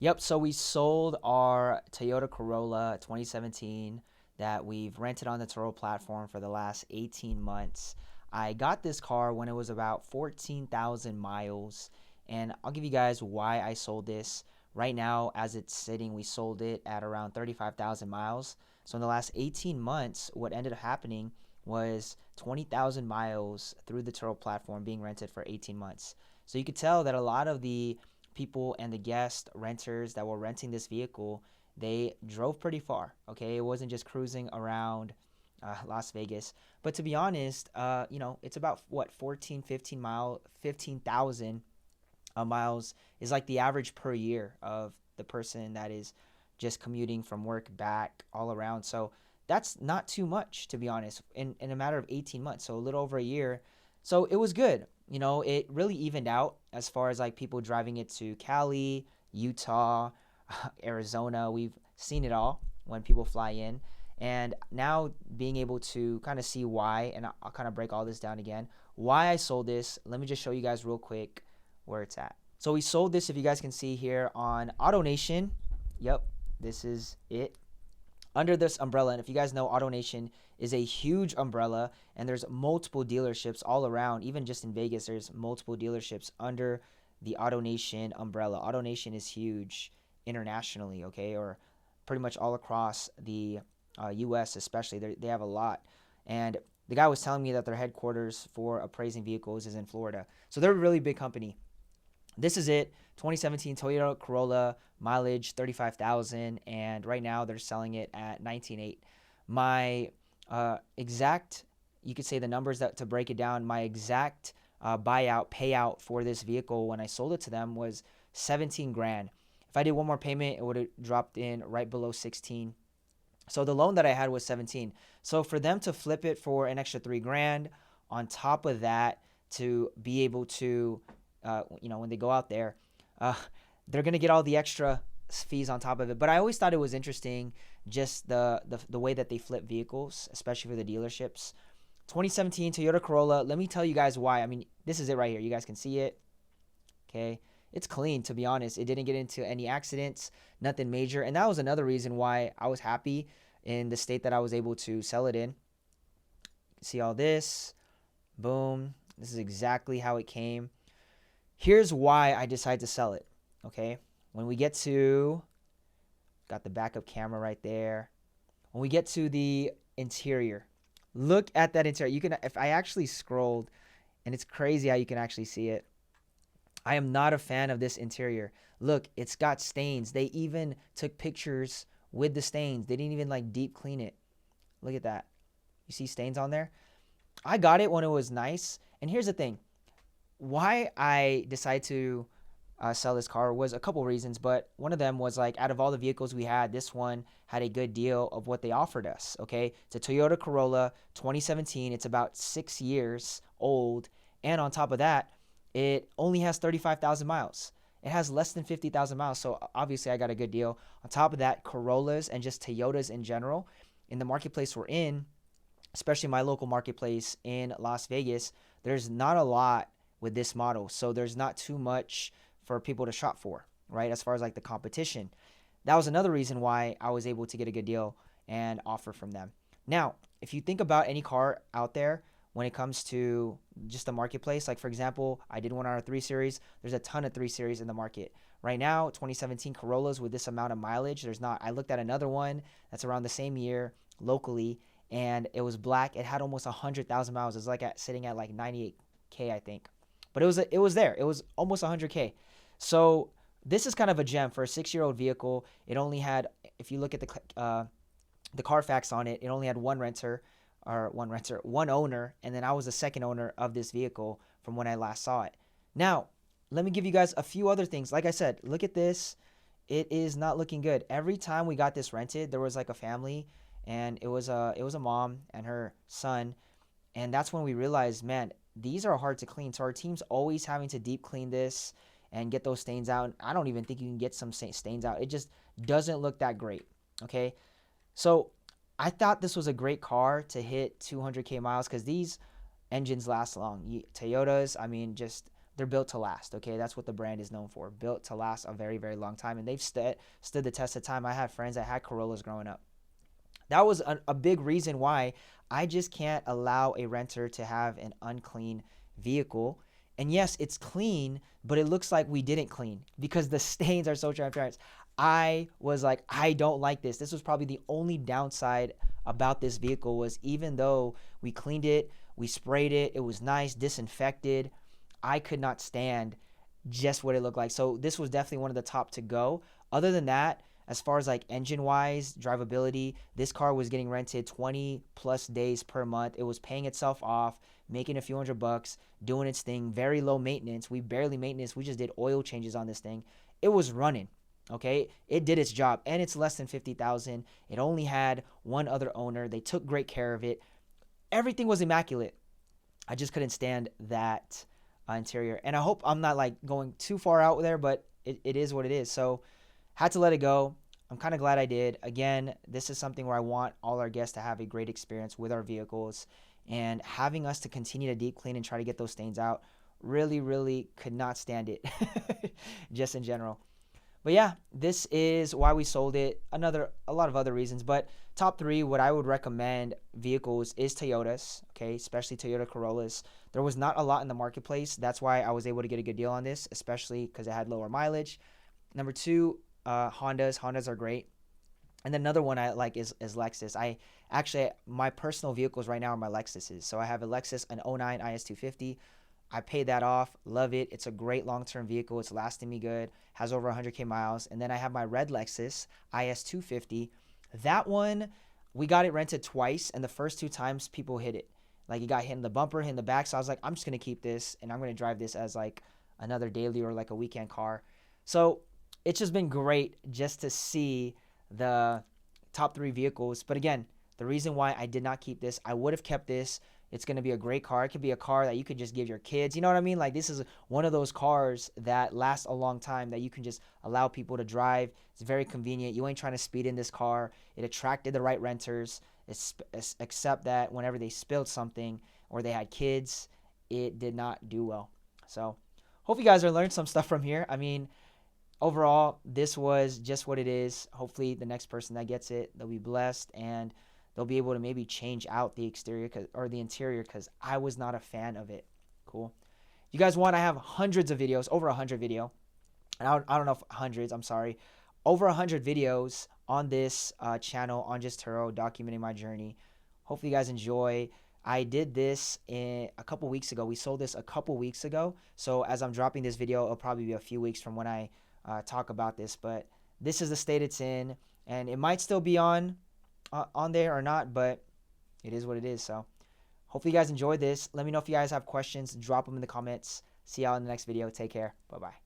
Yep, so we sold our Toyota Corolla 2017 that we've rented on the Turo platform for the last 18 months. I got this car when it was about 14,000 miles, and I'll give you guys why I sold this. Right now, as it's sitting, we sold it at around 35,000 miles. So in the last 18 months, what ended up happening was 20,000 miles through the Turo platform being rented for 18 months. So you could tell that a lot of the people and the guest renters that were renting this vehicle, they drove pretty far. Okay, it wasn't just cruising around Las Vegas. But to be honest, it's about what 14, 15,000 miles is like the average per year of the person that is just commuting from work back all around. So that's not too much, to be honest, in a matter of 18 months. So a little over a year. So it was good. It really evened out as far as like people driving it to Cali, Utah, Arizona. We've seen it all when people fly in. And now being able to kind of see why, and I'll kind of break all this down again, why I sold this. Let me just show you guys real quick where it's at. So we sold this, if you guys can see here, on AutoNation. Yep, this is it. Under this umbrella, and if you guys know, AutoNation is a huge umbrella, and there's multiple dealerships all around. Even just in Vegas, there's multiple dealerships under the AutoNation umbrella. AutoNation is huge internationally, okay, or pretty much all across the U.S. especially. They have a lot. And the guy was telling me that their headquarters for appraising vehicles is in Florida. So they're a really big company. This is it. 2017 Toyota Corolla, mileage 35,000, and right now they're selling it at 19.8. My exact, you could say the numbers that to break it down, my exact payout for this vehicle when I sold it to them was 17 grand. If I did one more payment, it would have dropped in right below 16. So the loan that I had was 17. So for them to flip it for an extra 3 grand on top of that, to be able to when they go out there, uh, they're gonna get all the extra fees on top of it. But I always thought it was interesting, just the way that they flip vehicles, especially for the dealerships. 2017 Toyota Corolla. Let me tell you guys why. I mean, this is it right here. You guys can see it. Okay, it's clean, to be honest. It didn't get into any accidents, nothing major, and that was another reason why I was happy in the state that I was able to sell it in. See all this? Boom. This is exactly how it came. Here's why I decided to sell it. Okay, when we get to, got the backup camera right there. When we get to the interior, look at that interior. You can, if I actually scrolled, and it's crazy how you can actually see it. I am not a fan of this interior. Look, it's got stains. They even took pictures with the stains. They didn't even like deep clean it. Look at that. You see stains on there? I got it when it was nice. And here's the thing. Why I decided to sell this car was a couple reasons, but one of them was like, out of all the vehicles we had, this one had a good deal of what they offered us. Okay, it's a Toyota Corolla 2017. It's about 6 years old, and on top of that, it only has 35,000 miles. It has less than 50,000 miles, so obviously I got a good deal. On top of that, Corollas and just Toyotas in general, in the marketplace we're in, especially my local marketplace in Las Vegas, there's not a lot with this model. So there's not too much for people to shop for, right? As far as like the competition. That was another reason why I was able to get a good deal and offer from them. Now, if you think about any car out there when it comes to just the marketplace, like for example, I did one on our 3 Series. There's a ton of 3 Series in the market. Right now, 2017 Corollas with this amount of mileage, there's not. I looked at another one that's around the same year locally, and it was black. It had almost 100,000 miles. It's like sitting at like 98K, I think. But it was there. It was almost 100K. So this is kind of a gem for a 6-year-old vehicle. It only had, if you look at the Carfax on it, it only had one owner, and then I was the second owner of this vehicle from when I last saw it. Now, let me give you guys a few other things. Like I said, look at this. It is not looking good. Every time we got this rented, there was like a family, and it was a mom and her son, and that's when we realized, man, these are hard to clean. So our team's always having to deep clean this and get those stains out. I don't even think you can get some stains out. It just doesn't look that great. Okay, so I thought this was a great car to hit 200K miles because these engines last long. Toyotas, I mean, just they're built to last. Okay, that's what the brand is known for, built to last a very, very long time, and they've stood the test of time. I had friends that had Corollas growing up. That was a big reason why I just can't allow a renter to have an unclean vehicle. And yes, it's clean, but it looks like we didn't clean because the stains are so transparent. I was like, I don't like this. This was probably the only downside about this vehicle, was even though we cleaned it, we sprayed it, it was nice, disinfected, I could not stand just what it looked like. So this was definitely one of the top to go. Other than that, as far as like engine wise, drivability, this car was getting rented 20 plus days per month. It was paying itself off, making a few $100, doing its thing, very low maintenance. We barely maintenance. We just did oil changes on this thing. It was running. Okay, it did its job, and it's less than 50,000. It only had one other owner. They took great care of it. Everything was immaculate. I just couldn't stand that interior, and I hope I'm not like going too far out there, but it is what it is. So had to let it go. I'm kind of glad I did. Again, this is something where I want all our guests to have a great experience with our vehicles, and having us to continue to deep clean and try to get those stains out, really, really could not stand it just in general. But yeah, this is why we sold it. A lot of other reasons, but top 3, what I would recommend vehicles is Toyotas, okay, especially Toyota Corollas. There was not a lot in the marketplace. That's why I was able to get a good deal on this, especially because it had lower mileage. Number 2, Hondas. Hondas are great. And then another one I like is Lexus. My personal vehicles right now are my Lexuses. So I have a Lexus, an '09 IS250. I paid that off. Love it. It's a great long-term vehicle. It's lasting me good. Has over 100K miles. And then I have my red Lexus IS250. That one, we got it rented twice, and the first 2 times people hit it. Like, it got hit in the bumper, hit in the back. So I was like, I'm just going to keep this, and I'm going to drive this as like another daily or like a weekend car. So it's just been great just to see the top 3 vehicles. But again, the reason why I did not keep this, I would have kept this. It's going to be a great car. It could be a car that you could just give your kids. You know what I mean? Like, this is one of those cars that lasts a long time, that you can just allow people to drive. It's very convenient. You ain't trying to speed in this car. It attracted the right renters, except that whenever they spilled something or they had kids, it did not do well. So hope you guys are learning some stuff from here. I mean, overall, this was just what it is. Hopefully the next person that gets it, they'll be blessed, and they'll be able to maybe change out the exterior or the interior, because I was not a fan of it. Cool. You guys want, I have hundreds of videos, over 100 video. And I don't know if hundreds, I'm sorry. Over 100 videos on this channel, on just Turo, documenting my journey. Hopefully you guys enjoy. I did this a couple weeks ago. We sold this a couple weeks ago. So as I'm dropping this video, it'll probably be a few weeks from when I talk about this. But this is the state it's in. And it might still be on there or not, but it is what it is. So hopefully you guys enjoyed this. Let me know if you guys have questions. Drop them in the comments. See y'all in the next video. Take care. Bye-bye.